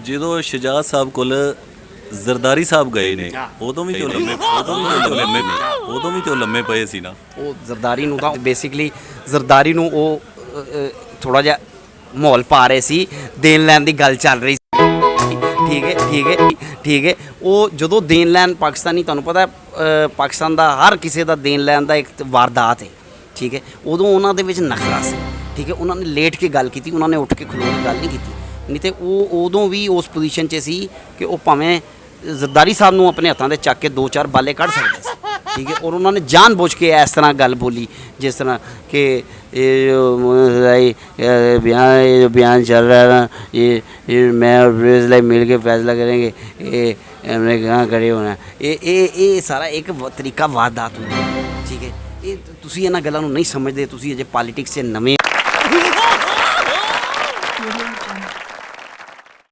ਜਦੋਂ ਸ਼ਹਜਾਦ ਸਾਹਿਬ ਕੋਲ ਜ਼ਰਦਾਰੀ ਸਾਹਿਬ ਗਏ ਨੇ ਉਦੋਂ ਵੀ ਤੇ ਲੰਮੇ ਪਏ ਸੀ ਨਾ। ਉਹ ਜ਼ਰਦਾਰੀ ਨੂੰ ਤਾਂ ਬੇਸਿਕਲੀ ਜ਼ਰਦਾਰੀ ਨੂੰ ਉਹ ਥੋੜਾ ਜਿਹਾ ਮਾਹੌਲ ਪਾ ਰਹੇ ਸੀ, ਦੇਣ ਲੈਣ ਦੀ ਗੱਲ ਚੱਲ ਰਹੀ ਸੀ। ਠੀਕ ਹੈ। ਉਹ ਜਦੋਂ ਦੇਣ ਲੈਣ ਪਾਕਿਸਤਾਨੀ, ਤੁਹਾਨੂੰ ਪਤਾ ਪਾਕਿਸਤਾਨ ਦਾ ਹਰ ਕਿਸੇ ਦਾ ਦੇਣ ਲੈਣ ਦਾ ਇੱਕ ਵਾਰਦਾਤ ਹੈ। ਠੀਕ ਹੈ, ਉਦੋਂ ਉਹਨਾਂ ਦੇ ਵਿੱਚ ਨਖਰਾ ਸੀ। ਠੀਕ ਹੈ, ਉਹਨਾਂ ਨੇ ਲੇਟ ਕੇ ਗੱਲ ਕੀਤੀ, ਉਹਨਾਂ ਨੇ ਉੱਠ ਕੇ ਖਲੋ ਕੇ ਗੱਲ ਨਹੀਂ ਕੀਤੀ। ਨਹੀਂ ਤੇ ਉਹ ਉਦੋਂ ਵੀ ਉਸ ਪੋਜੀਸ਼ਨ 'ਚ ਸੀ ਕਿ ਉਹ ਭਾਵੇਂ ਜ਼ਰਦਾਰੀ ਸਾਹਿਬ ਨੂੰ ਆਪਣੇ ਹੱਥਾਂ ਦੇ ਚੱਕ ਕੇ 2-4 ਬਾਲੇ ਕੱਢ ਸਕਦੇ ਸੀ। ਠੀਕ ਹੈ, ਔਰ ਉਹਨਾਂ ਨੇ ਜਾਣ ਬੁੱਝ ਕੇ ਇਸ ਤਰ੍ਹਾਂ ਗੱਲ ਬੋਲੀ ਜਿਸ ਤਰ੍ਹਾਂ ਕਿ बयान चल रहा है ना, ये मैं और ब्रेज़ मिल के फैसला करेंगे, ये हमने कहाँ खड़े होना है। ये सारा एक तरीका वारदात ਹੁੰਦਾ। ठीक है, ਇਹ ਤੁਸੀਂ ਇਹਨਾਂ ਗੱਲਾਂ ਨੂੰ ਨਹੀਂ ਸਮਝਦੇ, ਤੁਸੀਂ ਅਜੇ ਪੋਲਿਟਿਕਸ 'ਚ ਨਵੇਂ